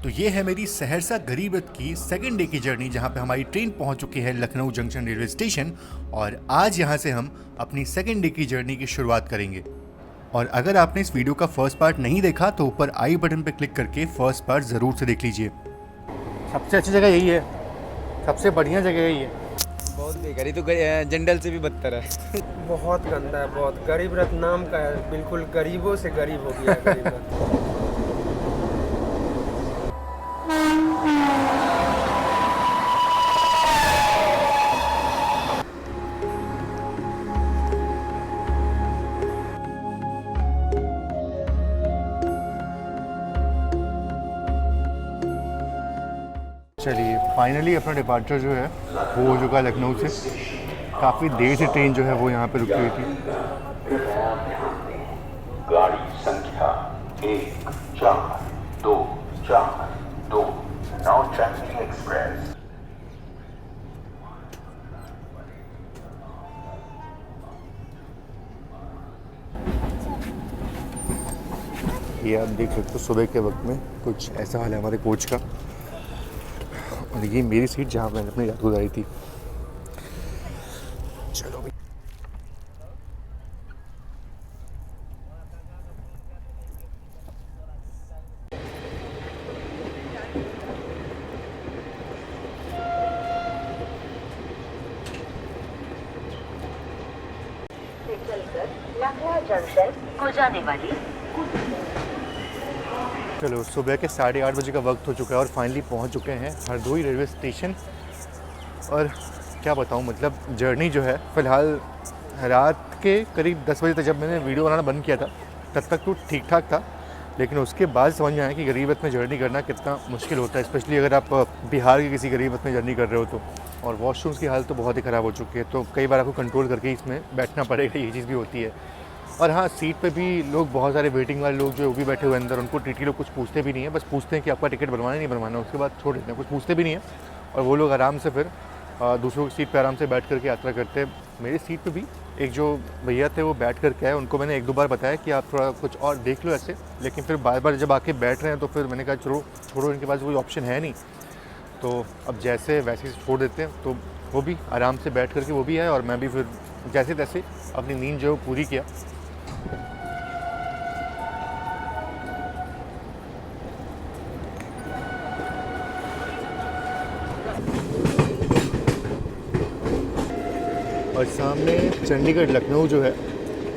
तो ये है मेरी सहरसा गरीबत की सेकेंड डे की जर्नी, जहाँ पे हमारी ट्रेन पहुँच चुकी है लखनऊ जंक्शन रेलवे स्टेशन। और आज यहाँ से हम अपनी सेकेंड डे की जर्नी की शुरुआत करेंगे। और अगर आपने इस वीडियो का फर्स्ट पार्ट नहीं देखा तो ऊपर आई बटन पर क्लिक करके फर्स्ट पार्ट ज़रूर से देख लीजिए। सबसे अच्छी जगह यही है, सबसे बढ़िया जगह यही है। बहुत बेकारी तो जंडल से भी बदतर है। बहुत गंदा है, बहुत गरीब रथ नाम का है, बिल्कुल गरीबों से गरीब हो गया है गरीब रथ। चलिए फाइनली अपना डिपार्चर जो है वो हो चुका है लखनऊ से। काफ़ी देर से ट्रेन जो है वो यहाँ पे रुकी हुई थी। गाड़ी संख्या 1442 नौ ट्रैफिक एक्सप्रेस। ये आप देख सकते हो सुबह के वक्त में कुछ ऐसा हाल है हमारे कोच का। और ये मेरी सीट जहाँ मैंने अपनी रात गुजारी थी। चलो भाई, चलकर लखनऊ जंक्शन को जाने वाली चलो सुबह के 8:30 बजे का वक्त हो चुका है और फाइनली पहुँच चुके हैं हरदोई रेलवे स्टेशन। और क्या बताऊँ, मतलब जर्नी जो है फ़िलहाल रात के करीब 10 बजे तक जब मैंने वीडियो बनाना बंद किया था तब तक तो ठीक ठाक था, लेकिन उसके बाद समझ में आया कि गरीबत में जर्नी करना कितना मुश्किल होता है, स्पेशली अगर आप बिहार की किसी गरीबत में जर्नी कर रहे हो तो। और वॉशरूम्स की हालत तो बहुत ही ख़राब हो चुकी है, तो कई बार आपको कंट्रोल करके इसमें बैठना पड़ेगा, ये चीज़ भी होती है। और हाँ, सीट पे भी लोग बहुत सारे वेटिंग वाले लोग जो वो भी बैठे हुए अंदर, उनको टीटी लोग कुछ पूछते भी नहीं है, बस पूछते हैं कि आपका टिकट बनवाना नहीं बनवाना, उसके बाद छोड़ देते हैं, कुछ पूछते भी नहीं है। और वो लोग आराम से फिर दूसरों की सीट पे आराम से बैठ करके यात्रा करते हैं। मेरी सीट पे भी एक जो भैया थे वो बैठ करके आए, उनको मैंने 1-2 बार बताया कि आप थोड़ा कुछ और देख लो ऐसे, लेकिन फिर बार बार जब आके बैठ रहे हैं तो फिर मैंने कहा चलो छोड़ो, इनके पास कोई ऑप्शन है नहीं, तो अब जैसे वैसे ही छोड़ देते हैं। तो वो भी आराम से बैठ करके वो भी आए और मैं भी फिर जैसे तैसे अपनी नींद जो है वो पूरी किया। और सामने चंडीगढ़ लखनऊ जो है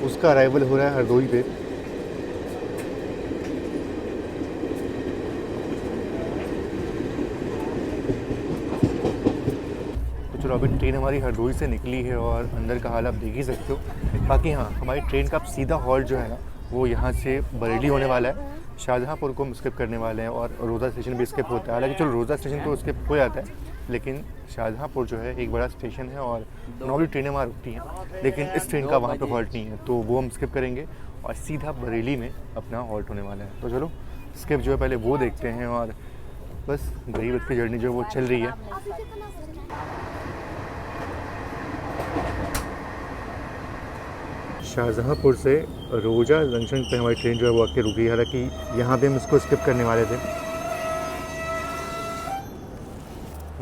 उसका अराइवल हो रहा है हरदोई पे। तो चलो अभी ट्रेन हमारी हरदोई से निकली है और अंदर का हाल आप देख ही सकते हो। बाकी हाँ, हमारी ट्रेन का सीधा हॉल्ट जो है ना वो यहाँ से बरेली होने वाला है, शाहजहाँपुर को हम स्किप करने वाले हैं और रोज़ा स्टेशन भी स्किप होता है। हालांकि चलो रोज़ा स्टेशन तो स्किप हो जाता है, लेकिन शाहजहाँपुर जो है एक बड़ा स्टेशन है और नॉर्मली ट्रेनें वहाँ रुकती हैं, लेकिन इस ट्रेन का वहाँ पे हॉल्ट नहीं है, तो वो हम स्किप करेंगे और सीधा बरेली में अपना हॉल्ट होने वाला है। तो चलो स्किप जो है पहले वो देखते हैं और बस गरीबत की जर्नी जो है वो चल रही है। शाहजहाँपुर से रोजा जंक्शन पे हमारी ट्रेन जो है वो आके रुकी, हालांकि यहाँ पे हम इसको स्किप करने वाले थे।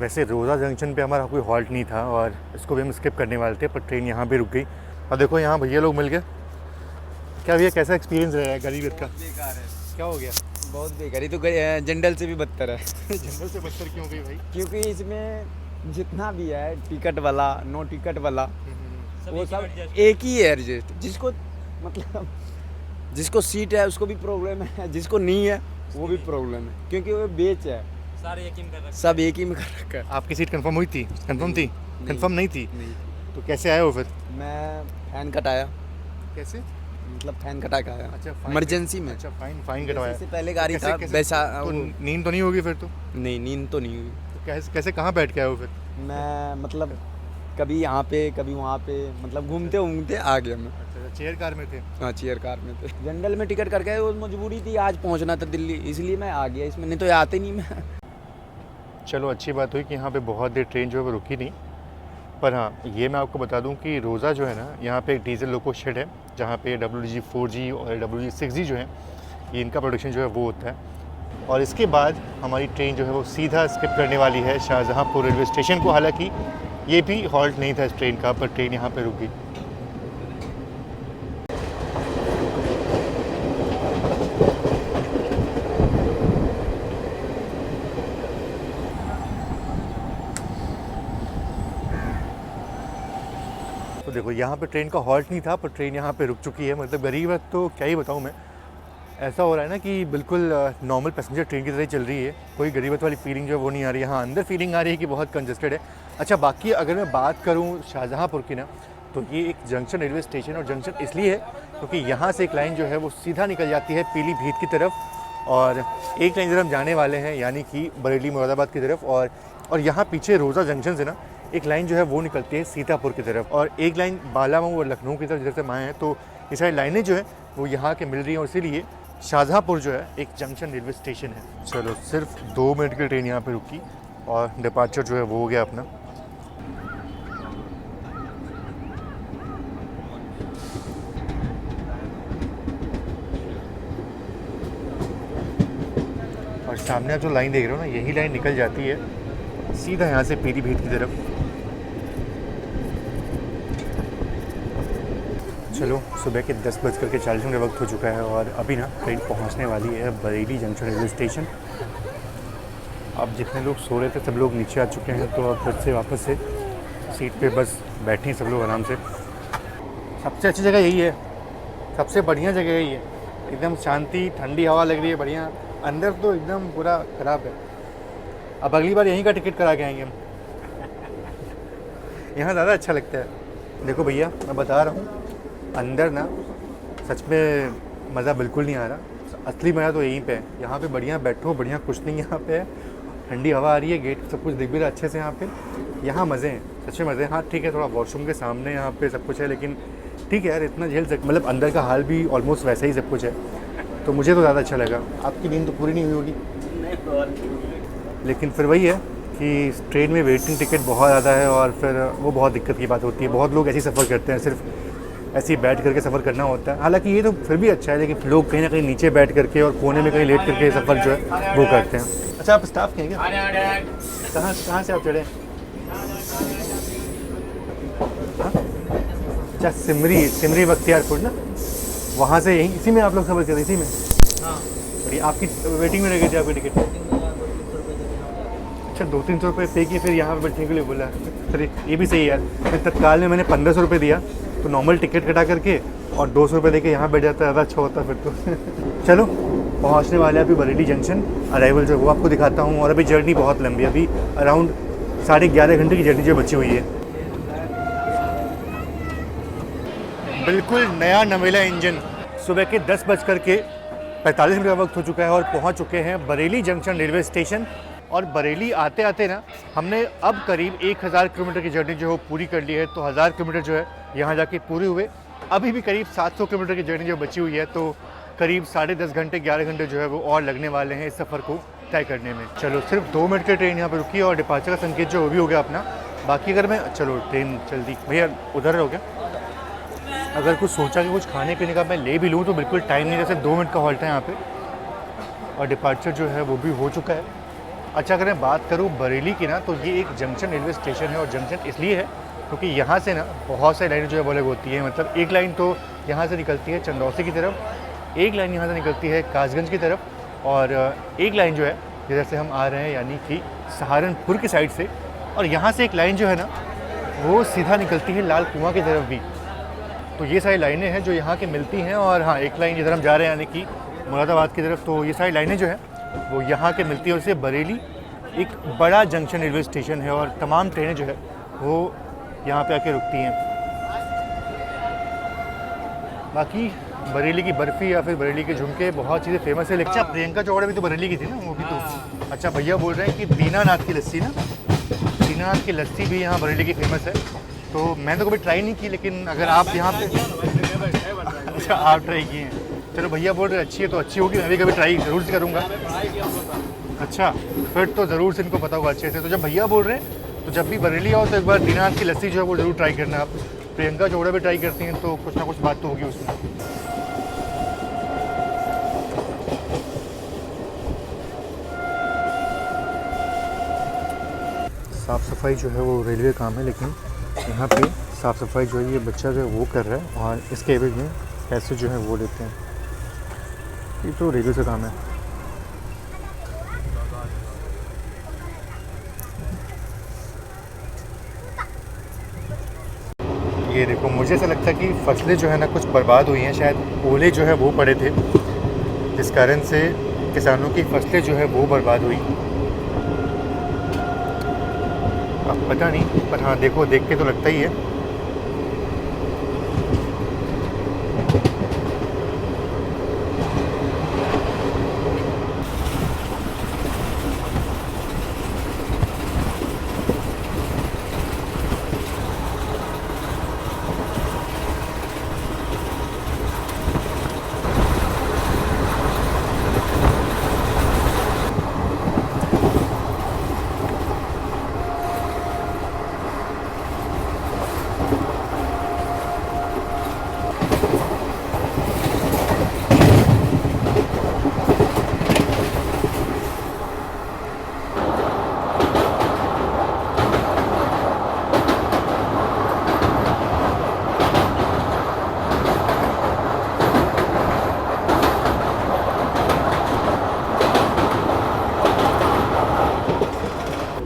वैसे रोज़ा जंक्शन पे हमारा कोई हॉल्ट नहीं था और इसको भी हम स्किप करने वाले थे, पर ट्रेन यहाँ पे रुक गई। और देखो यहाँ भैया लोग मिल गए। क्या भैया, कैसा एक्सपीरियंस रहा है गरीबत का? बेकार है, क्या हो गया? बहुत बेकारी तो जंडल से भी बदतर है। जंगल से बदतर क्यों गई भाई? क्योंकि इसमें जितना भी है टिकट वाला, नो टिकट वाला, वो सब एक ही है एडजस्ट। जिसको मतलब जिसको सीट है उसको भी प्रॉब्लम है, जिसको नहीं है वो भी प्रॉब्लम है, क्योंकि वो बेच है, सब एक ही में कर रखा है। आपकी सीट कंफर्म हुई थी? कंफर्म थी? कंफर्म नहीं थी? नहीं, तो कैसे आए हो फिर? मैं फैन कटाया, कैसे? मतलब फैन कटा के आया। अच्छा, इमरजेंसी में। अच्छा, फाइन कटवाया। इससे पहले गाड़ी था कैसे? वैसा तो नींद तो नहीं होगी फिर तो? नहीं, नींद तो नहीं हुई। तो कैसे कहाँ बैठ के आए हो फिर? मैं मतलब कभी यहाँ पे कभी वहाँ पे, मतलब घूमते घूमते आ गया मैं। अच्छा, चेयर कार में थे? हाँ, चेयर कार में थे। जनरल में टिकट करके वो मजबूरी थी, आज पहुँचना था दिल्ली, इसलिए मैं आ गया इसमें, नहीं तो आते नहीं मैं। चलो अच्छी बात हुई कि यहाँ पे बहुत देर ट्रेन जो है वो रुकी नहीं। पर हाँ, ये मैं आपको बता दूं कि रोज़ा जो है ना, यहाँ पे एक डीजल लोको शेड है जहाँ पे WG4G और WG6G जो है, ये इनका प्रोडक्शन जो है वो होता है। और इसके बाद हमारी ट्रेन जो है वो सीधा स्किप करने वाली है शाहजहाँपुर रेलवे स्टेशन को। हालांकि ये भी हॉल्ट नहीं था इस ट्रेन का, पर ट्रेन यहाँ पे रुक गई। तो देखो यहाँ पे ट्रेन का हॉल्ट नहीं था, पर ट्रेन यहाँ पे रुक चुकी है। मतलब गरीब है तो क्या ही बताऊँ मैं, ऐसा हो रहा है ना कि बिल्कुल नॉर्मल पैसेंजर ट्रेन की तरह ही चल रही है। कोई गरीबत वाली फीलिंग जो है वो नहीं आ रही है। हाँ, अंदर फीलिंग आ रही है कि बहुत कंजस्टेड है। अच्छा, बाकी अगर मैं बात करूँ शाहजहाँपुर की ना, तो ये एक जंक्शन रेलवे स्टेशन, और जंक्शन इसलिए है क्योंकि यहाँ से एक लाइन जो है वो सीधा निकल जाती है पीलीभीत की तरफ, और एक लाइन इधर हम जाने वाले हैं यानी कि बरेली मुरादाबाद की तरफ। और यहाँ पीछे रोज़ा जंक्शन से ना एक लाइन जो है वो निकलती है सीतापुर की तरफ, और एक लाइन बालामऊ और लखनऊ की तरफ जिधर से हम आए हैं। तो ये सारी लाइनें जो है वो यहाँ के मिल रही हैं, और इसीलिए शाहजहाँपुर जो है एक जंक्शन रेलवे स्टेशन है। चलो, सिर्फ 2 मिनट की ट्रेन यहाँ पे रुकी और डिपार्चर जो है वो हो गया अपना। और सामने आप जो लाइन देख रहे हो ना, यही लाइन निकल जाती है सीधा यहाँ से पीलीभीत की तरफ। चलो, सुबह के 10:40 का वक्त हो चुका है, और अभी ना ट्रेन पहुँचने वाली है बरेली जंक्शन रेलवे स्टेशन। अब जितने लोग सो रहे थे सब लोग नीचे आ चुके हैं, तो अब फिर से वापस से सीट पे बस बैठे हैं सब लोग आराम से। सबसे अच्छी जगह यही है, सबसे बढ़िया जगह यही है। एकदम शांति, ठंडी हवा लग रही है, बढ़िया। अंदर तो एकदम पूरा ख़राब है। अब अगली बार यहीं का टिकट करा के आएंगे हम। यहाँ ज़्यादा अच्छा लगता है। देखो भैया, मैं बता रहा हूँ, अंदर ना सच में मज़ा बिल्कुल नहीं आ रहा। असली मज़ा तो यहीं पे है। यहाँ पे बढ़िया बैठो, बढ़िया कुछ नहीं यहाँ पे है, ठंडी हवा आ रही है, गेट सब कुछ दिख भी रहा अच्छे से यहाँ पे। यहाँ मज़े हैं, सच में मज़े हैं। हाँ ठीक है, थोड़ा वॉशरूम के सामने यहाँ पे सब कुछ है, लेकिन ठीक है यार, इतना झेल सकते। मतलब अंदर का हाल भी ऑलमोस्ट वैसा ही सब कुछ है, तो मुझे तो ज़्यादा अच्छा लगा। आपकी नींद तो पूरी नहीं हुई होगी, लेकिन फिर वही है कि ट्रेन में वेटिंग टिकट बहुत ज़्यादा है, और फिर वो बहुत दिक्कत की बात होती है। बहुत लोग ऐसे ही सफ़र करते हैं, सिर्फ ऐसे ही बैठ करके सफ़र करना होता है। हालांकि ये तो फिर भी अच्छा है, लेकिन लोग कहीं ना कहीं नीचे बैठ करके और कोने में कहीं लेट करके सफ़र जो है वो करते हैं। अच्छा, आप स्टाफ के हैं क्या? कहाँ से आप चढ़े? अच्छा, सिमरी बख्तियारपुर ना, वहाँ से यहीं इसी में आप लोग सफ़र कर रहे? इसी में? हाँ। बढ़िया। आपकी वेटिंग में रह गई थी आपकी टिकट? अच्छा, 200-300 रुपये पे किए, फिर यहाँ पे बैठने के लिए बोला। सर ये भी सही है यार। फिर तत्काल में मैंने 1500 रुपये दिया, तो नॉर्मल टिकट कटा करके और 200 रुपये देके यहाँ बैठ जाता, ज़्यादा अच्छा होता फिर तो। चलो, पहुँचने वाले हैं अभी बरेली जंक्शन। अराइवल जो है वो आपको दिखाता हूँ। और अभी जर्नी बहुत लंबी है, अभी अराउंड 11.5 घंटे की जर्नी जो बची हुई है। बिल्कुल नया नवेला इंजन। सुबह के 10:45 का वक्त हो चुका है, और पहुँच चुके हैं बरेली जंक्शन रेलवे स्टेशन। और बरेली आते आते ना हमने अब करीब 1000 किलोमीटर की जर्नी जो है पूरी कर ली है। तो 1000 किलोमीटर जो है यहाँ जाके पूरे हुए। अभी भी करीब 700 किलोमीटर की जर्नी जो बची हुई है, तो करीब 10.5 घंटे 11 घंटे जो है वो और लगने वाले हैं इस सफ़र को तय करने में। चलो, सिर्फ 2 मिनट की ट्रेन यहाँ पर रुकी है, और डिपार्चर का संकेत जो वो भी हो गया अपना। बाकी अगर मैं, चलो ट्रेन जल्दी, भैया उधर हो गया। अगर कुछ सोचा कि कुछ खाने पीने का मैं ले भी लूँ तो बिल्कुल टाइम नहीं, जैसे 2 मिनट का हॉल्ट है यहाँ पे, और डिपार्चर जो है वो भी हो चुका है। अच्छा, अगर मैं बात करूँ बरेली की ना, तो ये एक जंक्शन रेलवे स्टेशन है, और जंक्शन इसलिए है क्योंकि यहाँ से ना बहुत सारी लाइनें जो है वो अलग होती हैं। मतलब एक लाइन तो यहाँ से निकलती है चंदौसी की तरफ, एक लाइन यहाँ से निकलती है कासगंज की तरफ, और एक लाइन जो है जिधर से हम आ रहे हैं यानी कि सहारनपुर की साइड से, और यहाँ से एक लाइन जो है ना वो सीधा निकलती है लाल कुआं की तरफ भी। तो ये सारी लाइनें हैं जो यहाँ के मिलती हैं। और हाँ, एक लाइन जिधर हम जा रहे हैं यानी कि मुरादाबाद की तरफ, तो ये सारी लाइनें जो है वो यहाँ के मिलती है। और इससे बरेली एक बड़ा जंक्शन रेलवे स्टेशन है, और तमाम ट्रेनें जो है वो यहाँ पे आके रुकती हैं। बाकी बरेली की बर्फ़ी या फिर बरेली के झुमके बहुत चीज़ें फेमस है। लेकिन प्रियंका चोपड़ा भी तो बरेली की थी ना, वो भी तो। अच्छा, भैया बोल रहे हैं कि दीनानाथ की लस्सी ना, दीनानाथ की लस्सी भी यहाँ बरेली की फेमस है। तो मैंने तो कभी ट्राई नहीं की, लेकिन अगर आप यहाँ पे अच्छा आप ट्राई किए हैं, चलो भैया बोल रहे अच्छी है तो अच्छी होगी, मैं भी कभी ट्राई ज़रूर से करूँगा। अच्छा, फिर तो ज़रूर से इनको पता होगा अच्छे से। तो जब भैया बोल रहे हैं तो जब भी बरेली आओ तो एक बार दीनानाथ की लस्सी जो है वो ज़रूर ट्राई करना। आप प्रियंका चोपड़ा भी ट्राई करती हैं तो कुछ ना कुछ बात तो होगी उसमें। साफ़ सफाई जो है वो रेलवे काम है, लेकिन यहाँ पे साफ़ सफाई जो है ये बच्चा जो है वो कर रहा है और इसके एवज में पैसे जो है वो लेते हैं। ये तो रेलवे का काम है। ये देखो, मुझे ऐसा लगता है कि फसलें जो है ना कुछ बर्बाद हुई हैं, शायद ओले जो है वो पड़े थे जिस कारण से किसानों की फसलें जो है वो बर्बाद हुई। अब पता नहीं, पर हाँ देखो, देख के तो लगता ही है।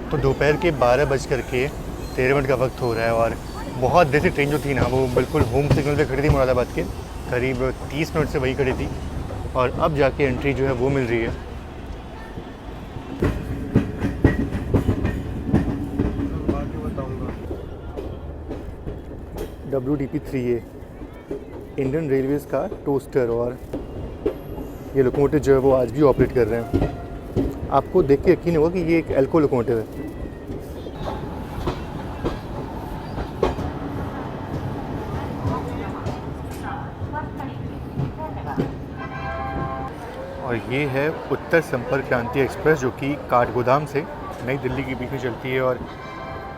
तो दोपहर के 12:13 का वक्त हो रहा है और बहुत देर से ट्रेन जो थी ना वो बिल्कुल होम सिग्नल पे खड़ी थी मुरादाबाद के, करीब 30 मिनट से वही खड़ी थी और अब जाके एंट्री जो है वो मिल रही है। WDP-3A इंडियन रेलवेज़ का टोस्टर, और ये लोकोमोटिव जो है वो आज भी ऑपरेट कर रहे हैं। आपको देख के यकीन होगा कि ये एक एल्को लोकोमोटिव है। और ये है उत्तर संपर्क क्रांति एक्सप्रेस जो कि काठगोदाम से नई दिल्ली के बीच में चलती है और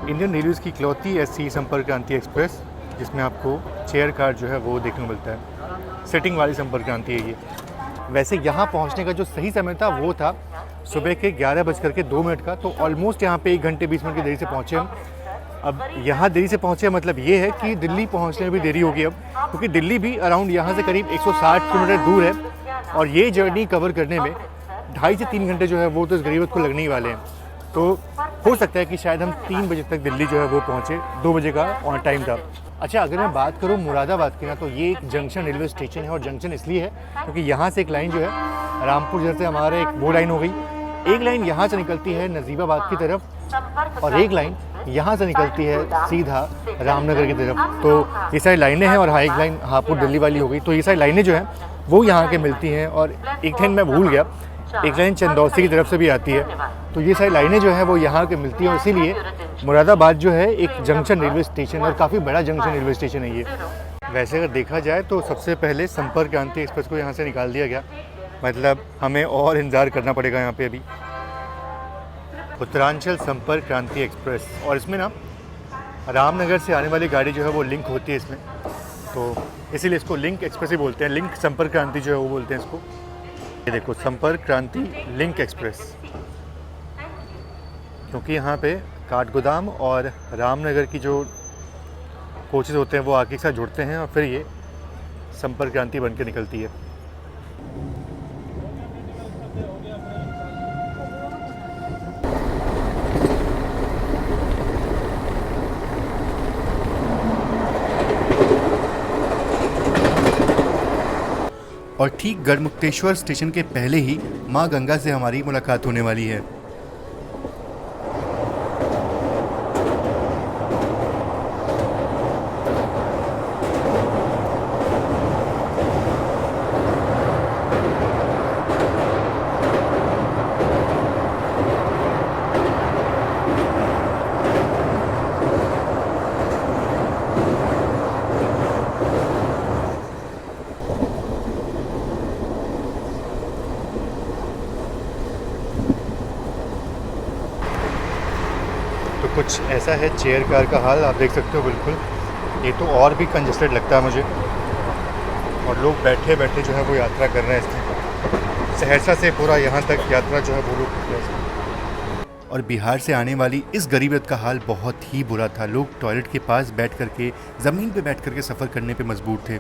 इंडियन रेलवेज़ की इकलौती ऐसी संपर्क क्रांति एक्सप्रेस जिसमें आपको चेयर कार जो है वो देखने को मिलता है। सिटिंग वाली संपर्क क्रांति है ये। वैसे यहाँ पहुँचने का जो सही समय था वो था सुबह के 11:02 का, तो ऑलमोस्ट यहाँ पे 1 घंटे 20 मिनट की देरी से पहुँचे हम। अब यहाँ देरी से पहुँचे मतलब ये है कि दिल्ली पहुँचने में भी देरी होगी अब, क्योंकि दिल्ली भी अराउंड यहाँ से करीब 160 किलोमीटर दूर है और ये जर्नी कवर करने में 2.5 से 3 घंटे जो है वो तो इस गरीबत को लगने ही वाले हैं। तो हो सकता है कि शायद हम 3 बजे तक दिल्ली जो है वो पहुँचे, 2 बजे का ऑन टाइम था। अच्छा, अगर मैं बात करूँ मुरादाबाद की ना, तो ये एक जंक्शन रेलवे स्टेशन है और जंक्शन इसलिए है क्योंकि यहाँ से एक लाइन जो है रामपुर जैसे हमारे एक वो लाइन हो गई, एक लाइन यहाँ से निकलती है नजीबाबाद की तरफ और एक लाइन यहाँ से निकलती है सीधा रामनगर की तरफ। तो ये सारी लाइनें हैं और हाँ एक लाइन हापुड़ दिल्ली वाली हो गई। तो ये सारी लाइनें जो हैं वो यहाँ के मिलती हैं और एक लाइन मैं भूल गया, एक लाइन चंदौसी की तरफ से भी आती है। तो ये सारी लाइनें जो हैं वो यहाँ के मिलती हैं और इसीलिए मुरादाबाद जो है एक जंक्शन रेलवे स्टेशन और काफ़ी बड़ा जंक्शन रेलवे स्टेशन है ये। वैसे अगर देखा जाए तो सबसे पहले संपर्क क्रांति एक्सप्रेस को यहाँ से निकाल दिया गया, मतलब हमें और इंतज़ार करना पड़ेगा यहाँ पे अभी। उत्तरांचल संपर्क क्रांति एक्सप्रेस, और इसमें ना रामनगर से आने वाली गाड़ी जो है वो लिंक होती है इसमें, तो इसीलिए इसको लिंक एक्सप्रेस ही बोलते हैं। लिंक संपर्क क्रांति जो है वो बोलते हैं इसको। ये देखो, संपर्क क्रांति लिंक एक्सप्रेस, क्योंकि यहाँ पे काठगोदाम और रामनगर की जो कोचेज़ होते हैं वो आगे के साथ जुड़ते हैं और फिर ये संपर्क क्रांति बन के निकलती है। और ठीक गढ़मुक्तेश्वर स्टेशन के पहले ही माँ गंगा से हमारी मुलाकात होने वाली है। तो कुछ ऐसा है चेयर कार का हाल, आप देख सकते हो बिल्कुल। ये तो और भी कंजेस्टेड लगता है मुझे, और लोग बैठे बैठे जो है वो यात्रा कर रहे हैं इसमें। सहरसा से पूरा यहाँ तक यात्रा जो है वो लोग कर रहे हैं। और बिहार से आने वाली इस गरीब रथ का हाल बहुत ही बुरा था। लोग टॉयलेट के पास बैठ करके, ज़मीन पे बैठ करके सफ़र करने पे मजबूर थे।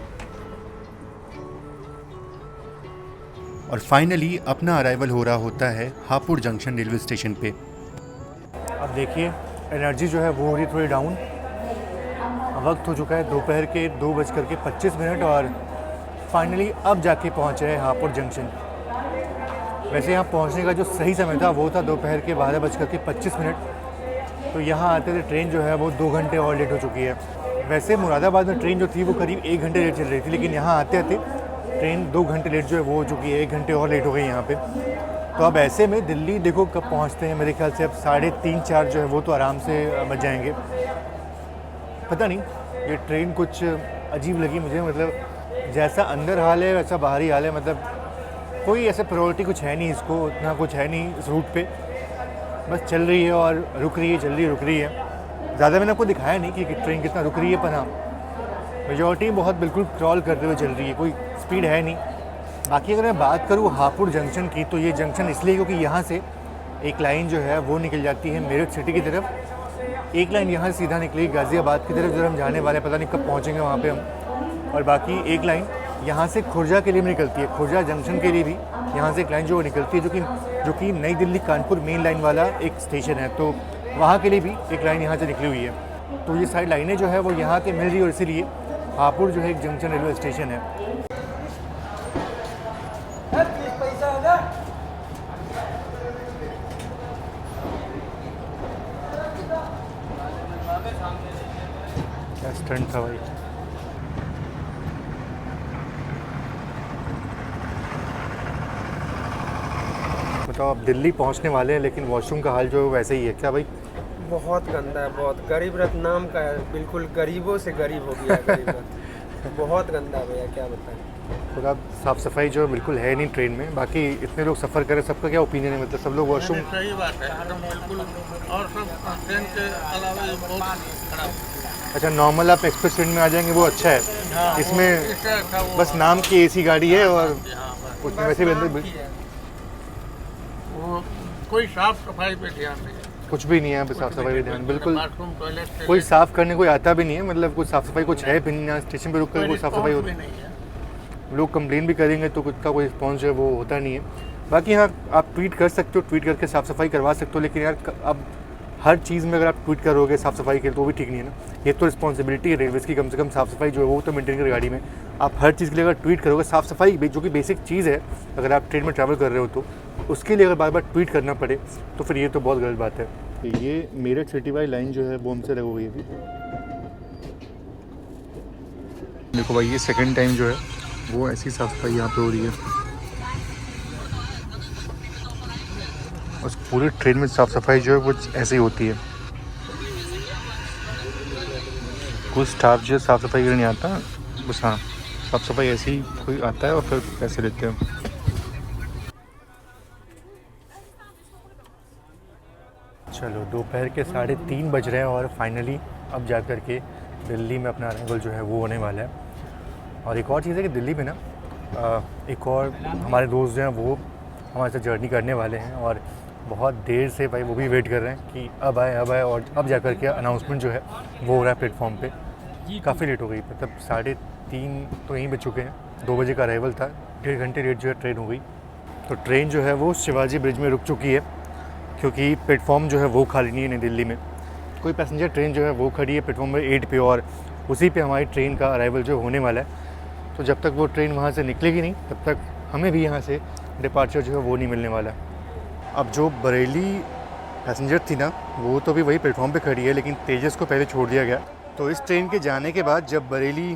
और फाइनली अपना अराइवल हो रहा होता है हापुड़ जंक्शन रेलवे स्टेशन पे। अब देखिए एनर्जी जो है वो हो रही थोड़ी डाउन। वक्त हो चुका है दोपहर के 2:25 और फाइनली अब जाके पहुंच रहे हैं हापुड़ जंक्शन। वैसे यहाँ पहुंचने का जो सही समय था वो था दोपहर के 12:25। तो यहाँ आते थे ट्रेन जो है वो 2 घंटे और लेट हो चुकी है। वैसे मुरादाबाद में ट्रेन जो थी वो करीब 1 घंटे लेट चल रही थी, लेकिन यहाँ आते आते ट्रेन 2 घंटे लेट जो है वो हो चुकी है, 1 घंटे और लेट हो गई यहाँ पे। तो अब ऐसे में दिल्ली देखो कब पहुँचते हैं, मेरे ख्याल से अब 3:30-4 जो है वो तो आराम से बच जाएंगे। पता नहीं, ये ट्रेन कुछ अजीब लगी मुझे, मतलब जैसा अंदर हाल है वैसा बाहरी हाल है। मतलब कोई ऐसा प्रायोरिटी कुछ है नहीं, इसको उतना कुछ है नहीं इस रूट पे, बस चल रही है और रुक रही है, चल रही रुक रही है। ज़्यादा मैंने आपको दिखाया नहीं कि ट्रेन कितना रुक रही है, पर हाँ मेजॉरिटी बहुत बिल्कुल क्रॉल करते हुए चल रही है, कोई स्पीड है नहीं। बाकी अगर मैं बात करूँ हापुड़ जंक्शन की, तो ये जंक्शन इसलिए क्योंकि यहाँ से एक लाइन जो है वो निकल जाती है मेरठ सिटी की तरफ। एक लाइन यहाँ से सीधा निकली गाज़ियाबाद की तरफ, जब हम जाने वाले हैं, पता नहीं कब पहुँचेंगे वहाँ पे हम। और बाकी एक लाइन यहाँ से खुर्जा के लिए भी निकलती है, खुर्जा जंक्शन के लिए भी यहाँ से एक लाइन जो निकलती है, जो कि नई दिल्ली कानपुर मेन लाइन वाला एक स्टेशन है, तो वहाँ के लिए भी एक लाइन यहाँ से निकली हुई है। तो ये सारी लाइनें जो है वो यहाँ के मिल रही है और इसीलिए हापुड़ जो है एक जंक्शन रेलवे स्टेशन है। क्या स्टंट था भाई। बताओ, अब दिल्ली पहुंचने वाले हैं लेकिन वॉशरूम का हाल जो है वैसे ही है क्या भाई? बहुत गंदा है, बहुत। गरीब रथ नाम का है, बिल्कुल गरीबों से गरीब हो गया है गरीब रथ। बहुत गंदा भैया, क्या बताएं। तो अब साफ़ सफाई जो बिल्कुल है नहीं ट्रेन में। बाकी इतने लोग सफ़र करें, सबका क्या ओपिनियन है? मतलब सब लोग वॉशरूम, सही बात है एकदम बिल्कुल। और सब ट्रेन के अलावा ये बहुत खराब। अच्छा नॉर्मल आप एक्सप्रेस ट्रेन में आ जाएंगे वो अच्छा है, हाँ, इसमें इससे अच्छा वो बस नाम की एसी गाड़ी है और हाँ, बस। उसमें वैसे भी अंदर वो कोई साफ सफाई पे ध्यान नहीं है। कुछ भी नहीं है, बस साफ़ सफाई पे ध्यान बिल्कुल। बाथरूम टॉयलेट से कोई साफ़ करने कोई आता भी नहीं है, मतलब कुछ साफ़ सफाई कुछ है भी नहीं। यहाँ स्टेशन पे रुक कर कोई साफ़ सफाई भी होती नहीं है। लोग कंप्लेन भी करेंगे तो कुछ का कोई रिस्पॉन्स जो है वो होता नहीं है। बाकी हाँ आप ट्वीट कर सकते हो, ट्वीट करके साफ़ सफाई करवा सकते हो, लेकिन यार अब हर चीज़ में अगर आप ट्वीट करोगे साफ़ सफाई के तो वो भी ठीक नहीं है ना। ये तो रिस्पॉन्सिबिलिटी है रेलवेज़ की, कम से कम साफ़ सफाई जो है वो तो मेंटेन कर गाड़ी में। आप हर चीज़ के लिए अगर ट्वीट करोगे, साफ़ सफाई जो कि बेसिक चीज़ है, अगर आप ट्रेन में ट्रैवल कर रहे हो तो उसके लिए अगर बार बार ट्वीट करना पड़े तो फिर ये तो बहुत गलत बात है। ये मेरठ सिटी वाली लाइन जो है वो हमसे लग गई अभी। देखो भाई ये सेकंड टाइम जो है वो ऐसी साफ़ सफाई यहाँ पे हो रही है। उस पूरी ट्रेन में साफ़ सफाई जो है वो ऐसे ही होती है। कुछ स्टाफ जो साफ़ सफाई करने आता है, बस हाँ साफ़ सफाई ऐसे ही कोई आता है और फिर पैसे लेते हैं। चलो दोपहर के 3:30 बज रहे हैं और फाइनली अब जा कर के दिल्ली में अपना अराइवल जो है वो होने वाला है। और एक और चीज़ है कि दिल्ली में ना एक और हमारे दोस्त जो हैं वो हमारे साथ जर्नी करने वाले हैं और बहुत देर से भाई वो भी वेट कर रहे हैं कि अब आए और अब जा कर के अनाउंसमेंट जो है वो हो रहा है प्लेटफॉर्म पे। काफ़ी लेट हो गई, मतलब 3:30 तो यहीं बज चुके हैं। 2 बजे का अराइवल था, 1.5 घंटे लेट जो है ट्रेन हो गई। तो ट्रेन जो है वो शिवाजी ब्रिज में रुक चुकी है क्योंकि प्लेटफॉर्म जो है वो खाली नहीं है नई दिल्ली में। कोई पैसेंजर ट्रेन जो है वो खड़ी है प्लेटफॉर्म नंबर 8 पे और उसी पे हमारी ट्रेन का अराइवल जो होने वाला है। तो जब तक वो ट्रेन वहाँ से निकलेगी नहीं तब तक हमें भी यहाँ से डिपार्चर जो है वो नहीं मिलने वाला। अब जो बरेली पैसेंजर थी ना वो तो भी वही प्लेटफॉर्म पे खड़ी है, लेकिन तेजस को पहले छोड़ दिया गया। तो इस ट्रेन के जाने के बाद जब बरेली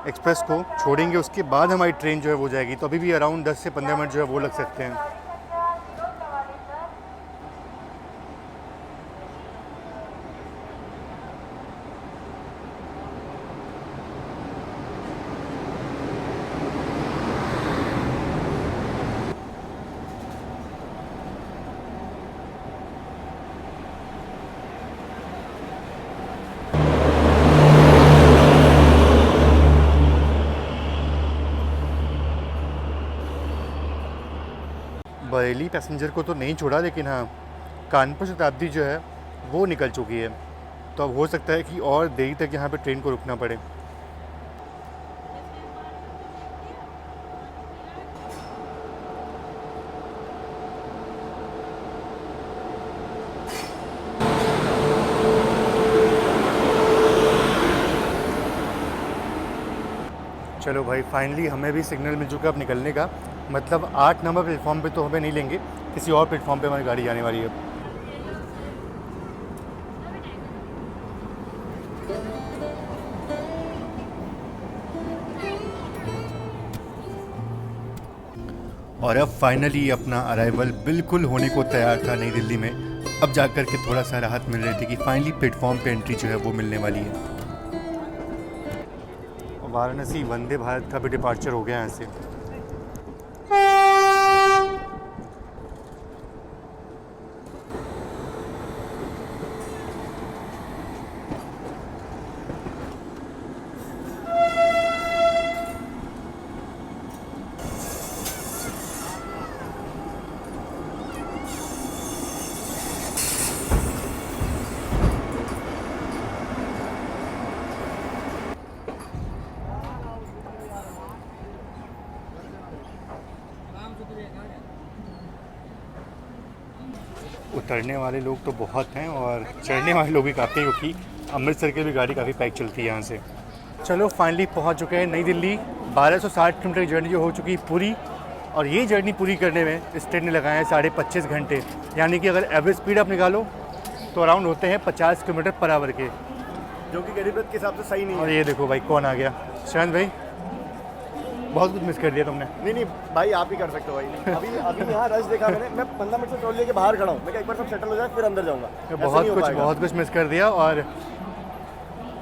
एक्सप्रेस को छोड़ेंगे उसके बाद हमारी ट्रेन जो है वो जाएगी। तो अभी भी अराउंड 10 से 15 मिनट जो है वो लग सकते हैं। बरेली पैसेंजर को तो नहीं छोड़ा, लेकिन हाँ कानपुर शताब्दी जो है वो निकल चुकी है, तो अब हो सकता है कि और देरी तक यहाँ पे ट्रेन को रुकना पड़े। चलो भाई, फाइनली हमें भी सिग्नल मिल चुका है अब निकलने का। मतलब 8 नंबर प्लेटफॉर्म पे तो हमें नहीं लेंगे, किसी और प्लेटफॉर्म पे हमारी गाड़ी आने वाली है। और अब फाइनली अपना अराइवल बिल्कुल होने को तैयार था नई दिल्ली में। अब जाकर के थोड़ा सा राहत मिल रही थी कि फाइनली प्लेटफॉर्म पे एंट्री जो है वो मिलने वाली है। वाराणसी वंदे भारत का भी डिपार्चर हो गया यहाँ से। उतरने वाले लोग तो बहुत हैं और चढ़ने वाले लोग भी काफ़ी हैं, क्योंकि अमृतसर की भी गाड़ी काफ़ी पैक चलती है यहाँ से। चलो फाइनली पहुँच चुके हैं नई दिल्ली। 1260 किलोमीटर की जर्नी जो हो चुकी पूरी, और ये जर्नी पूरी करने में इस ट्रेन ने लगाए हैं 25.5 घंटे। यानी कि अगर एवरेज स्पीड आप निकालो तो अराउंड होते हैं 50 किलोमीटर पर आवर के, जो कि गरीब रथ के हिसाब से सही नहीं और है। ये देखो भाई कौन आ गया। शांत भाई, बहुत कुछ मिस कर दिया तुमने। नहीं भाई, आप ही कर सकते हो भाई। अभी अभी यहाँ रश देखा मैंने, मैं 15 मिनट से ट्रोल लेके बाहर खड़ा हूँ। मैं एक बार सब सेटल हो जाए फिर अंदर जाऊँगा। बहुत कुछ मिस कर दिया, और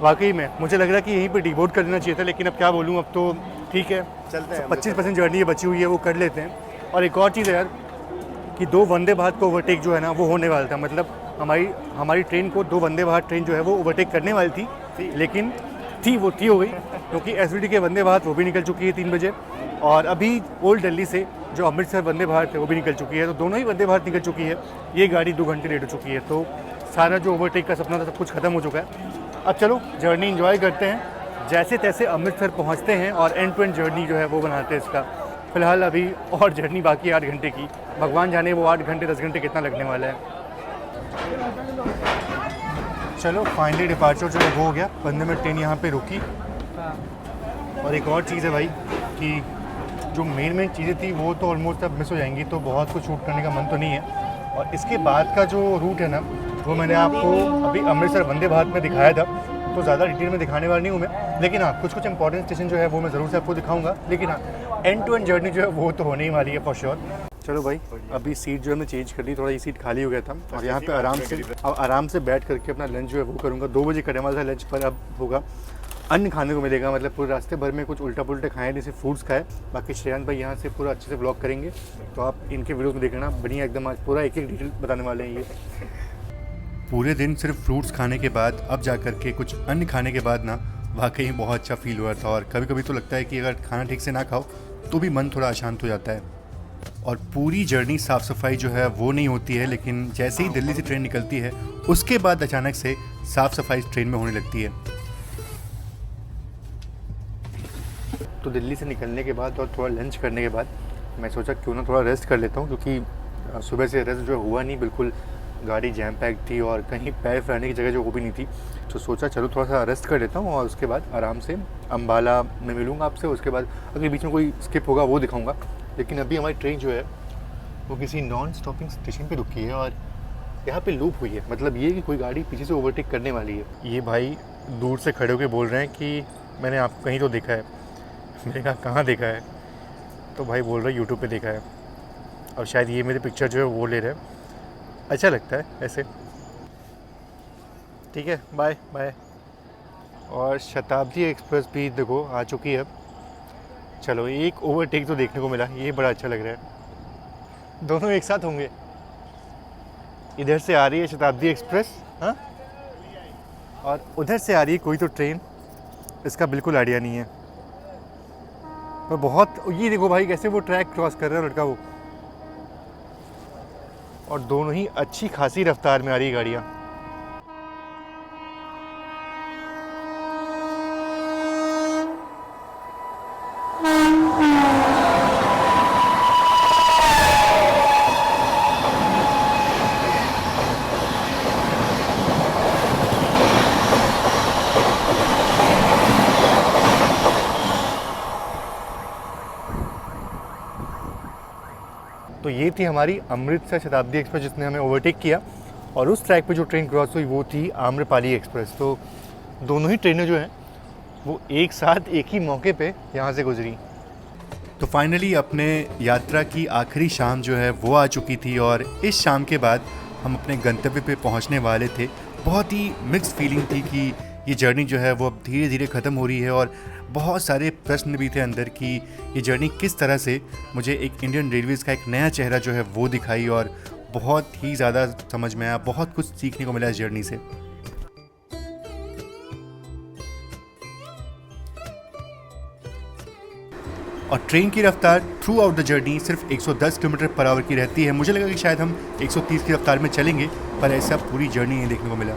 वाकई में मुझे लग रहा है कि यहीं पे डिवोट कर देना चाहिए था, लेकिन अब क्या बोलूँ, अब तो ठीक है, चलते हैं। 25% जर्नी बची हुई है, वो कर लेते हैं। और एक और चीज़ है यार कि 2 वंदे भारत को ओवरटेक जो है ना वो होने वाला था। मतलब हमारी ट्रेन को 2 वंदे भारत ट्रेन जो है वो ओवरटेक करने वाली थी, लेकिन वो हो गई, क्योंकि एसवीटी के वंदे भारत वो भी निकल चुकी है 3 बजे, और अभी ओल्ड दिल्ली से जो अमृतसर वंदे भारत है वो भी निकल चुकी है। तो दोनों ही वंदे भारत निकल चुकी है। ये गाड़ी 2 घंटे लेट हो चुकी है, तो सारा जो ओवरटेक का सपना था सब कुछ खत्म हो चुका है। अब चलो जर्नी एंजॉय करते हैं, जैसे तैसे अमृतसर पहुंचते हैं और एंड टू एंड जर्नी जो है वो बनाते हैं इसका। फ़िलहाल अभी और जर्नी बाकी है 8 घंटे की, भगवान जाने वो 8 घंटे 10 घंटे कितना लगने वाला है। चलो फाइनली डिपार्चर जो है वो हो गया, 15 मिनट ट्रेन यहाँ पे रुकी। और एक और चीज़ है भाई कि जो मेन चीज़ें थी वो तो ऑलमोस्ट अब मिस हो जाएंगी, तो बहुत कुछ शूट करने का मन तो नहीं है। और इसके बाद का जो रूट है ना वो मैंने आपको अभी अमृतसर वंदे भारत में दिखाया था, तो ज़्यादा डिटेल में दिखाने वाला नहीं हूँ मैं, लेकिन हाँ कुछ इंपॉर्टेंट स्टेशन जो है वो मैं ज़रूर से आपको दिखाऊंगा। लेकिन हाँ एंड टू एंड जर्नी जो है वो तो होने ही वाली है फॉर श्योर। चलो भाई, अभी सीट जो है मैं चेंज कर ली, थोड़ा ये सीट खाली हो गया था, और यहाँ पे आराम से बैठ करके अपना लंच जो है वो करूँगा। 2 बजे करने वाला था लंच, पर अब होगा अन्न खाने को मिलेगा। मतलब पूरे रास्ते भर में कुछ उल्टा पुल्टा खाएँ, जैसे फ्रूट्स खाए। बाकी श्रेयांत भाई यहाँ से पूरा अच्छे से ब्लॉग करेंगे, तो आप इनके वीडियो में देखना, बढ़िया एकदम आज पूरा एक डिटेल बताने वाले हैं ये। पूरे दिन सिर्फ फ्रूट्स खाने के बाद अब जा कर के कुछ अन्न खाने के बाद ना वाकई बहुत अच्छा फील हुआ था। और कभी कभी तो लगता है कि अगर खाना ठीक से ना खाओ तो भी मन थोड़ा अशांत हो जाता है। और पूरी जर्नी साफ़ सफाई जो है वो नहीं होती है, लेकिन जैसे ही दिल्ली से ट्रेन निकलती है उसके बाद अचानक से साफ़ सफाई ट्रेन में होने लगती है। तो दिल्ली से निकलने के बाद और थोड़ा लंच करने के बाद मैं सोचा क्यों ना थोड़ा रेस्ट कर लेता हूँ, क्योंकि सुबह से रेस्ट जो हुआ नहीं, बिल्कुल गाड़ी जैम पैक थी और कहीं पैर फैलाने की जगह जो वो भी नहीं थी। तो सोचा चलो थोड़ा सा रेस्ट कर लेता हूँ और उसके बाद आराम से अम्बाला में मिलूँगा आपसे। उसके बाद अगर बीच में कोई स्किप होगा वो दिखाऊँगा। लेकिन अभी हमारी ट्रेन जो है वो किसी नॉन स्टॉपिंग स्टेशन पे रुकी है और यहाँ पे लूप हुई है। मतलब ये कि कोई गाड़ी पीछे से ओवरटेक करने वाली है। ये भाई दूर से खड़े होकर बोल रहे हैं कि मैंने आपको कहीं तो देखा है। मैंने कहा कहाँ देखा है? तो भाई बोल रहे यूट्यूब पे देखा है, और शायद ये मेरी पिक्चर जो है वो ले रहे हैं। अच्छा लगता है ऐसे। ठीक है, बाय बाय। और शताब्दी एक्सप्रेस भी देखो आ चुकी है। चलो एक ओवरटेक तो देखने को मिला, ये बड़ा अच्छा लग रहा है। दोनों एक साथ होंगे। इधर से आ रही है शताब्दी एक्सप्रेस, हाँ, और उधर से आ रही है कोई तो ट्रेन, इसका बिल्कुल आइडिया नहीं है। पर बहुत, ये देखो भाई कैसे वो ट्रैक क्रॉस कर रहा है लड़का वो। और दोनों ही अच्छी खासी रफ्तार में आ रही है गाड़ियाँ। तो ये थी हमारी अमृतसर शताब्दी एक्सप्रेस जिसने हमें ओवरटेक किया, और उस ट्रैक पे जो ट्रेन क्रॉस हुई वो थी आम्रपाली एक्सप्रेस। तो दोनों ही ट्रेनें जो हैं वो एक साथ एक ही मौके पे यहाँ से गुजरी। तो फाइनली अपने यात्रा की आखिरी शाम जो है वो आ चुकी थी, और इस शाम के बाद हम अपने गंतव्य पे पहुँचने वाले थे। बहुत ही मिक्स्ड फीलिंग थी कि ये जर्नी जो है वो अब धीरे धीरे ख़त्म हो रही है, और बहुत सारे प्रश्न भी थे अंदर कि ये जर्नी किस तरह से मुझे एक इंडियन रेलवेज़ का एक नया चेहरा जो है वो दिखाई, और बहुत ही ज़्यादा समझ में आया, बहुत कुछ सीखने को मिला इस जर्नी से। और ट्रेन की रफ्तार थ्रू आउट द जर्नी सिर्फ 110 किलोमीटर पर आवर की रहती है। मुझे लगा कि शायद हम 130 की रफ्तार में चलेंगे, पर ऐसा पूरी जर्नी नहीं देखने को मिला।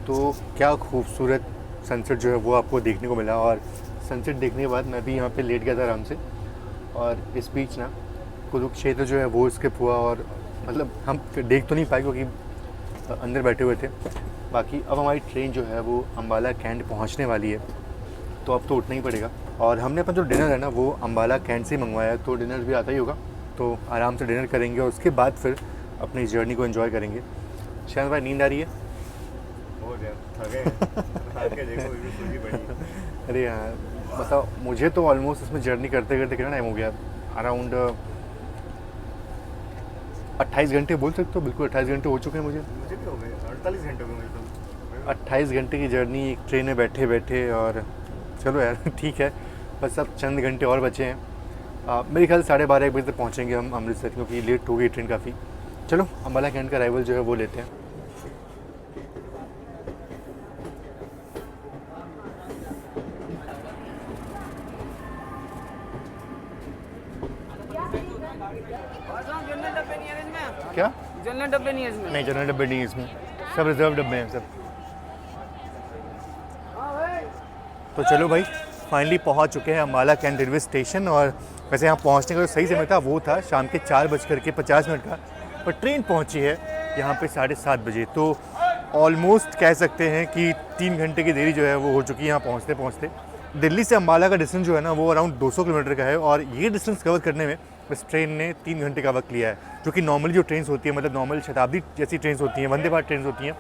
तो क्या खूबसूरत सनसेट जो है वो आपको देखने को मिला, और सनसेट देखने के बाद मैं भी यहाँ पे लेट गया था आराम से, और इस बीच ना कुरुक्षेत्र जो है वो स्किप हुआ, और मतलब हम देख तो नहीं पाए क्योंकि अंदर बैठे हुए थे। बाकी अब हमारी ट्रेन जो है वो अम्बाला कैंट पहुँचने वाली है, तो अब तो उठना ही पड़ेगा। और हमने अपना जो डिनर है ना वो अम्बाला कैंट से मंगवाया है, तो डिनर भी आता ही होगा, तो आराम से डिनर करेंगे और उसके बाद फिर अपनी जर्नी को एंजॉय करेंगे। शायद भाई नींद आ रही है? हो गया, थके देखो अरे यार बताओ, मुझे तो ऑलमोस्ट इसमें जर्नी करते करते कितना टाइम हो गया, अराउंड 28 घंटे बोल सकते हो। बिल्कुल 28 घंटे हो चुके हैं मुझे भी हो गए, 48 घंटे हो गए तो। 28 घंटे की जर्नी एक ट्रेन में बैठे बैठे, और चलो यार ठीक है, बस अब चंद घंटे और बचे हैं। मेरे ख्याल 12:30 बजे तक पहुँचेंगे हम अमृतसर, क्योंकि लेट हो गई ट्रेन काफ़ी। चलो अम्बाला कैंट का अराइवल जो है वो लेते हैं। क्या जनरल डब्बे नहीं है इसमें? नहीं, जनरल डब्बे नहीं है इसमें, सब रिजर्व डब्बे हैं सब। तो चलो भाई, फाइनली पहुंच चुके हैं अम्बाला कैंट रेलवे स्टेशन। और वैसे यहाँ पहुंचने का जो सही समय था वो था शाम के 4:50 का, पर ट्रेन पहुंची है यहाँ पे 7:30 बजे। तो ऑलमोस्ट कह सकते हैं कि 3 घंटे की देरी जो है वो हो चुकी है यहाँ पहुँचते पहुँचते। दिल्ली से अम्बाला का डिस्टेंस जो है ना वो अराउंड 200 किलोमीटर का है, और ये डिस्टेंस कवर करने में इस ट्रेन ने 3 घंटे का वक्त लिया है। जो कि नॉर्मली जो ट्रेन होती है, मतलब नॉर्मल शताब्दी जैसी ट्रेन होती हैं, वंदे भारत ट्रेन होती हैं,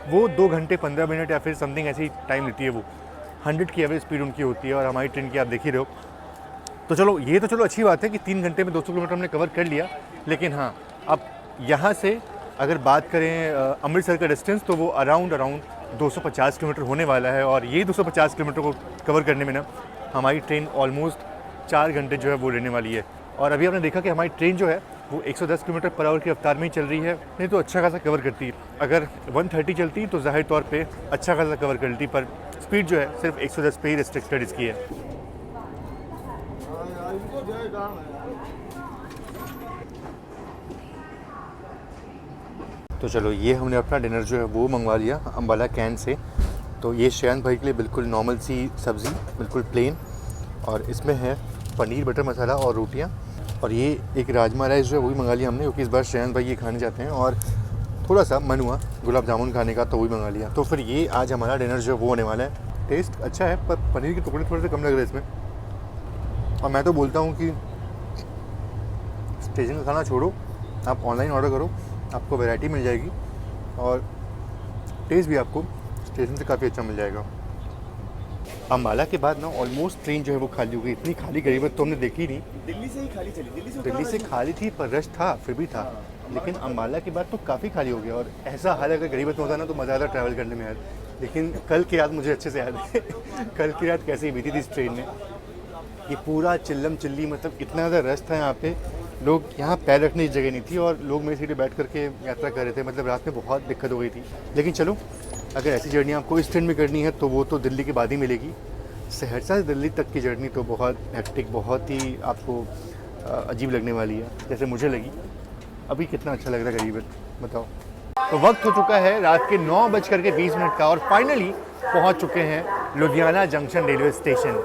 वो 2 घंटे 15 मिनट या फिर समथिंग ऐसी टाइम लेती है। वो 100 की एवरेज स्पीड उनकी होती है, और हमारी ट्रेन की आप देख ही रहे हो। तो चलो ये तो चलो अच्छी बात है कि 3 घंटे में 200 किलोमीटर हमने कवर कर लिया। लेकिन हाँ, अब यहाँ से अगर बात करें अमृतसर का डिस्टेंस, तो वो अराउंड 250 किलोमीटर होने वाला है। और ये 250 किलोमीटर को कवर करने में ना हमारी ट्रेन ऑलमोस्ट 4 घंटे जो है वो लेने वाली है। और अभी आपने देखा कि हमारी ट्रेन जो है वो 110 किलोमीटर पर आवर की रफ्तार में ही चल रही है, नहीं तो अच्छा खासा कवर करती है। अगर 130 चलती तो जाहिर तौर पे अच्छा खासा कवर कर लेती, पर स्पीड जो है सिर्फ 110 पे ही रिस्ट्रिक्टेड इसकी है। तो चलो ये हमने अपना डिनर जो है वो मंगवा लिया अम्बाला कैंट से। तो ये श्रेयांश भाई के लिए बिल्कुल नॉर्मल सी सब्ज़ी, बिल्कुल प्लेन, और इसमें है पनीर बटर मसाला और रोटियां। और ये एक राजमा राइस जो है वो भी मंगा लिया हमने, क्योंकि इस बार श्रेयांश भाई ये खाने जाते हैं, और थोड़ा सा मन हुआ गुलाब जामुन खाने का तो वही मंगा लिया। तो फिर ये आज हमारा डिनर जो है वो होने वाला है। टेस्ट अच्छा है, पर पनीर के टुकड़े थोड़े से कम लग रहे हैं इसमें। और मैं तो बोलता हूँ कि स्टेशन का खाना छोड़ो, आप ऑनलाइन ऑर्डर करो, आपको वैरायटी मिल जाएगी, और टेस्ट भी आपको स्टेशन से काफ़ी अच्छा मिल जाएगा। अम्बाला के बाद ना ऑलमोस्ट ट्रेन जो है वो खाली हो गई। इतनी खाली गरीबत तो हमने देखी नहीं। दिल्ली से ही खाली चली, दिल्ली से खाली थी, पर रश था, फिर भी था। लेकिन अम्बाला के बाद तो काफ़ी खाली हो गया। और ऐसा हाल अगर गरीबत में होता ना तो मज़ा आता ट्रैवल करने में यार। लेकिन कल की रात मुझे अच्छे से याद है कल की रात कैसे बीती थी इस ट्रेन में। ये पूरा चिल्लम चिल्ली, मतलब इतना ज़्यादा रश था यहाँ पे, लोग यहाँ पैर रखने की जगह नहीं थी, और लोग मेरी सीटें बैठ करके यात्रा कर रहे थे। मतलब रात में बहुत दिक्कत हो गई थी। लेकिन चलो अगर ऐसी जर्नी आपको इस ट्रेन में करनी है तो वो तो दिल्ली के बाद ही मिलेगी। सहरसा से दिल्ली तक की जर्नी तो बहुत हेक्टिक, बहुत ही आपको अजीब लगने वाली है, जैसे मुझे लगी। अभी कितना अच्छा लग रहा है करीबन, बताओ। तो वक्त हो चुका है रात के 9:20 का और फाइनली पहुंच चुके हैं लुधियाना जंक्शन रेलवे स्टेशन।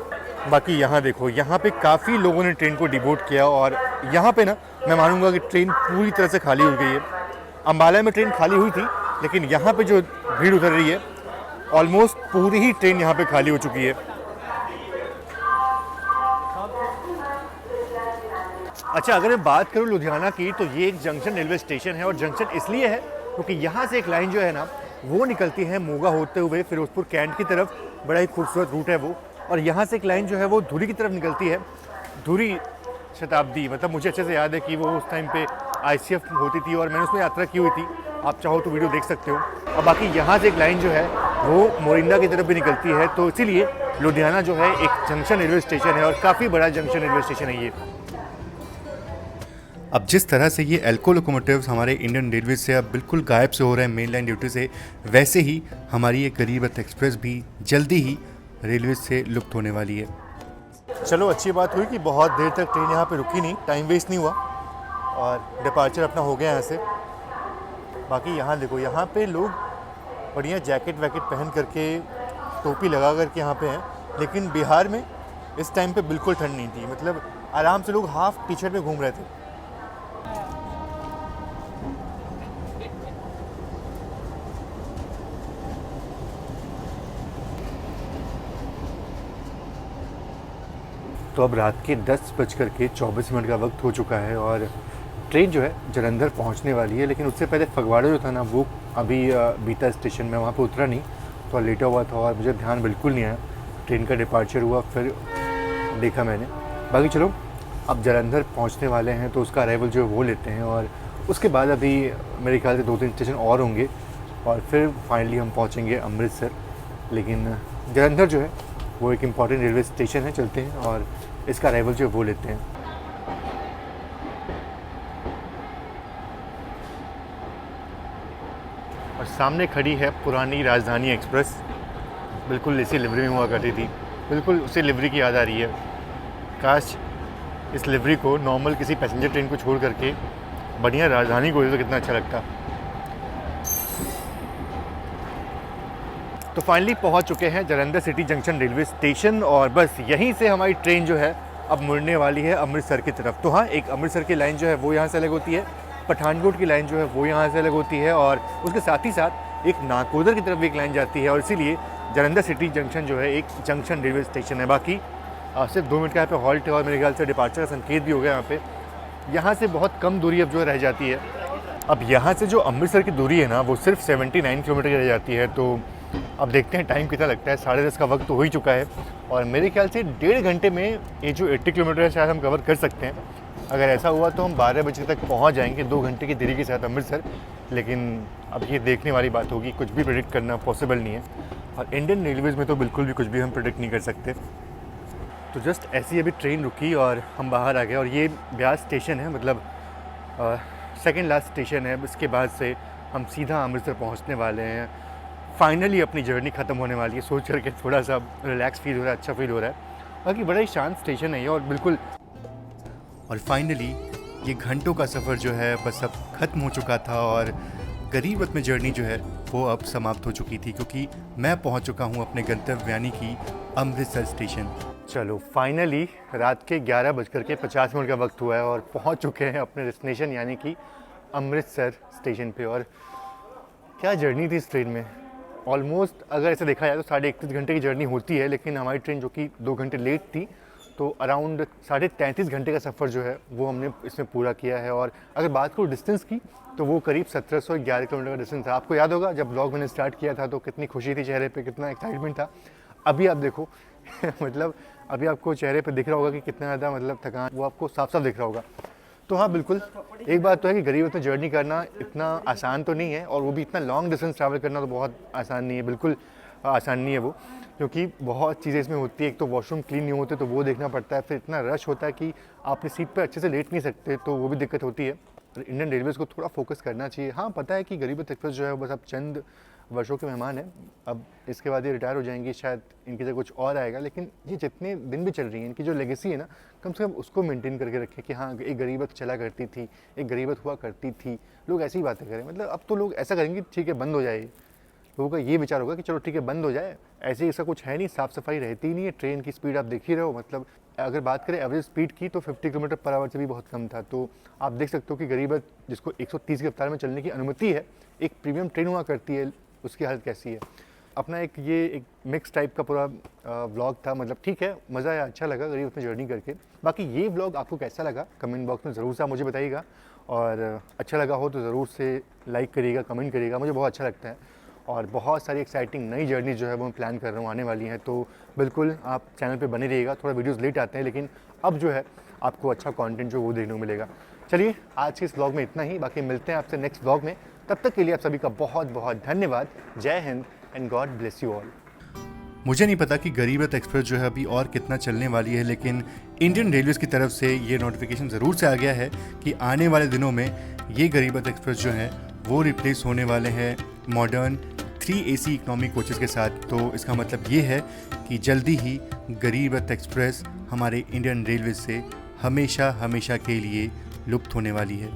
बाकी यहाँ देखो, यहाँ पे काफ़ी लोगों ने ट्रेन को डिबोट किया और यहाँ पे ना मैं मानूंगा कि ट्रेन पूरी तरह से खाली हो गई है। अम्बाला में ट्रेन खाली हुई थी, लेकिन यहाँ पे जो भीड़ उतर रही है, ऑलमोस्ट पूरी ही ट्रेन यहाँ पे खाली हो चुकी है। अच्छा, अगर मैं बात करूँ लुधियाना की, तो ये एक जंक्शन रेलवे स्टेशन है और जंक्शन इसलिए है क्योंकि यहाँ से एक लाइन जो है ना वो निकलती है मोगा होते हुए फिरोजपुर कैंट की तरफ। बड़ा ही खूबसूरत रूट है वो। और यहाँ से एक लाइन जो है वो धुरी की तरफ निकलती है, धुरी शताब्दी। मतलब मुझे अच्छे से याद है कि वो उस टाइम पे ICF होती थी और मैंने उसमें यात्रा की हुई थी। आप चाहो तो वीडियो देख सकते हो। और बाकी यहाँ से एक लाइन जो है वो मोरिंदा की तरफ भी निकलती है। तो इसीलिए लुधियाना जो है एक जंक्शन रेलवे स्टेशन है और काफ़ी बड़ा जंक्शन रेलवे स्टेशन है ये। अब जिस तरह से ये एल्को लोकोमोटिव्स हमारे इंडियन रेलवे से अब बिल्कुल गायब से हो रहे हैं मेन लाइन ड्यूटी से, वैसे ही हमारी ये गरीब रथ एक्सप्रेस भी जल्दी ही रेलवे से लुप्त होने वाली है। चलो, अच्छी बात हुई कि बहुत देर तक ट्रेन यहाँ पे रुकी नहीं, टाइम वेस्ट नहीं हुआ और डिपार्चर अपना हो गया यहाँ से। बाकी यहाँ देखो, यहाँ पे लोग बढ़िया जैकेट वैकेट पहन करके, टोपी लगा करके यहाँ पे हैं। लेकिन बिहार में इस टाइम पे बिल्कुल ठंड नहीं थी, मतलब आराम से लोग हाफ टी शर्ट में घूम रहे थे। तो अब रात के 10:24 का वक्त हो चुका है और ट्रेन जो है जलंधर पहुंचने वाली है। लेकिन उससे पहले फगवाड़ा जो था ना, वो अभी बीता स्टेशन में वहाँ पे उतरा नहीं, तो लेटा हुआ था और मुझे ध्यान बिल्कुल नहीं आया। ट्रेन का डिपार्चर हुआ, फिर देखा मैंने। बाकी चलो, अब जलंधर पहुँचने वाले हैं तो उसका अराइवल जो है वो लेते हैं और उसके बाद अभी मेरे ख्याल से 2-3 स्टेशन और होंगे और फिर फाइनली हम पहुँचेंगे अमृतसर। लेकिन जलंधर जो है वो एक इम्पॉर्टेंट रेलवे स्टेशन है, चलते हैं और इसका अराइवल जो है वो लेते हैं। और सामने खड़ी है पुरानी राजधानी एक्सप्रेस, बिल्कुल इसी लिवरी में हुआ करती थी। बिल्कुल उसी लिवरी की याद आ रही है। काश इस लिवरी को नॉर्मल किसी पैसेंजर ट्रेन को छोड़ करके बढ़िया राजधानी को तो कितना अच्छा लगता। तो फाइनली पहुंच चुके हैं Jalandhar city junction railway station और बस यहीं से हमारी ट्रेन जो है अब मुड़ने वाली है अमृतसर की तरफ। तो हाँ, एक अमृतसर की लाइन जो है वो यहाँ से अलग होती है, पठानकोट की लाइन जो है वो यहाँ से अलग होती है और उसके साथ ही साथ एक नाकोदर की तरफ भी एक लाइन जाती है और इसीलिए जलंधर सिटी जंक्शन जो है एक जंक्शन रेलवे स्टेशन है। बाकी सिर्फ 2 मिनट का यहाँ पे हॉल्ट है और मेरे ख्याल से डिपार्चर का संकेत भी हो गया यहाँ पे। यहाँ से बहुत कम दूरी अब जो रह जाती है। अब यहाँ से जो अमृतसर की दूरी है ना वो सिर्फ 79 किलोमीटर की रह जाती है। तो अब देखते हैं टाइम कितना लगता है। 10:30 का वक्त तो हो ही चुका है और मेरे ख्याल से 1.5 घंटे में ये जो 80 किलोमीटर है शायद हम कवर कर सकते हैं। अगर ऐसा हुआ तो हम 12 बजे तक पहुंच जाएंगे 2 घंटे की देरी के साथ अमृतसर। लेकिन अब ये देखने वाली बात होगी, कुछ भी प्रेडिक्ट करना पॉसिबल नहीं है और इंडियन रेलवेज़ में तो बिल्कुल भी कुछ भी हम प्रेडिक्ट नहीं कर सकते। तो जस्ट ऐसी अभी ट्रेन रुकी और हम बाहर आ गए और ये ब्यास स्टेशन है, मतलब सेकेंड लास्ट स्टेशन है। इसके बाद से हम सीधा अमृतसर पहुँचने वाले हैं। फाइनली अपनी जर्नी ख़त्म होने वाली है। सोच करके थोड़ा सा रिलैक्स फील हो रहा है, अच्छा फील हो रहा है। बाकी बड़ा ही शांत स्टेशन है ये और बिल्कुल। और फाइनली ये घंटों का सफ़र जो है बस अब ख़त्म हो चुका था और गरीब रथ में जर्नी जो है वो अब समाप्त हो चुकी थी, क्योंकि मैं पहुंच चुका हूं अपने गंतव्य यानी कि अमृतसर स्टेशन। चलो, फाइनली रात के 11:50 का वक्त हुआ है और पहुंच चुके हैं अपने डेस्टिनेशन यानी कि अमृतसर स्टेशन पे। और क्या जर्नी थी इस ट्रेन में। ऑलमोस्ट अगर ऐसे देखा जाए तो 31.5 घंटे की जर्नी होती है, लेकिन हमारी ट्रेन जो कि 2 घंटे लेट थी, तो अराउंड 33.5 घंटे का सफ़र जो है वो हमने इसमें पूरा किया है। और अगर बात करूँ डिस्टेंस की तो वो करीब 1711 किलोमीटर का डिस्टेंस था। आपको याद होगा जब ब्लॉग मैंने स्टार्ट किया था तो कितनी खुशी थी चेहरे पे, कितना एक्साइटमेंट था। अभी आप देखो मतलब अभी आपको चेहरे पे दिख रहा होगा कि कितना ज़्यादा मतलब थकान, वो आपको साफ साफ दिख रहा होगा। तो हाँ, बिल्कुल एक बात तो है कि गरीब रथ में जर्नी करना इतना आसान तो नहीं है और वो भी इतना लॉन्ग डिस्टेंस ट्रैवल करना तो बहुत आसान नहीं है, बिल्कुल आसान नहीं है वो, क्योंकि बहुत चीज़ें इसमें होती है। एक तो वॉशरूम क्लीन नहीं होते तो वो देखना पड़ता है, फिर इतना रश होता है कि आप अपनी सीट पर अच्छे से लेट नहीं सकते, तो वो भी दिक्कत होती है। इंडियन रेलवेज़ को थोड़ा फोकस करना चाहिए। हाँ, पता है कि गरीब रथ एक्सप्रेस जो है बस अब चंद वर्षों के मेहमान हैं। अब इसके बाद ये रिटायर हो जाएंगी, शायद इनकी जगह कुछ और आएगा, लेकिन ये जितने दिन भी चल रही है इनकी जो लेगेसी है ना, कम से कम उसको मेंटेन करके रखें कि हाँ एक गरीबत चला करती थी, एक गरीबत हुआ करती थी। लोग ऐसी बातें करें, मतलब अब तो लोग ऐसा करेंगे ठीक है बंद हो जाए, लोगों का ये विचार होगा कि चलो ठीक है बंद हो जाए। ऐसे इसका कुछ है नहीं, साफ़ सफाई रहती ही नहीं है। ट्रेन की स्पीड आप देख ही रहे हो, मतलब अगर बात करें एवरेज स्पीड की तो 50 किलोमीटर पर आवर से भी बहुत कम था। तो आप देख सकते हो कि गरीबत जिसको 130 की रफ्तार में चलने की अनुमति है, एक प्रीमियम ट्रेन हुआ करती है, उसकी हालत कैसी है। अपना एक मिक्स टाइप का पूरा व्लॉग था, मतलब ठीक है, मज़ा आया, अच्छा लगा गरीब में जर्नी करके। बाकी ये व्लॉग आपको कैसा लगा कमेंट बॉक्स में ज़रूर से आप मुझे बताइएगा, और अच्छा लगा हो तो ज़रूर से लाइक करिएगा, कमेंट करिएगा, मुझे बहुत अच्छा लगता है। और बहुत सारी एक्साइटिंग नई जर्नी जो है वो मैं प्लान कर रहा हूँ आने वाली हैं, तो बिल्कुल आप चैनल पे बने रहिएगा। थोड़ा वीडियोस लेट आते हैं, लेकिन अब जो है आपको अच्छा कंटेंट जो वो देखने को मिलेगा। चलिए आज के इस व्लॉग में इतना ही, बाकी मिलते हैं आपसे नेक्स्ट व्लॉग में। तब तक के लिए आप सभी का बहुत बहुत धन्यवाद। जय Hind and God bless you all. मुझे नहीं पता कि गरीब रथ एक्सप्रेस जो है अभी और कितना चलने वाली है, लेकिन इंडियन रेलवेज़ की तरफ से ये नोटिफिकेशन ज़रूर से आ गया है कि आने वाले दिनों में ये गरीब रथ एक्सप्रेस जो है वो रिप्लेस होने वाले हैं मॉडर्न 3 AC इकनॉमी कोचेज़ के साथ। तो इसका मतलब ये है कि जल्दी ही गरीब रथ एक्सप्रेस हमारे इंडियन रेलवे से हमेशा हमेशा के लिए लुप्त होने वाली है।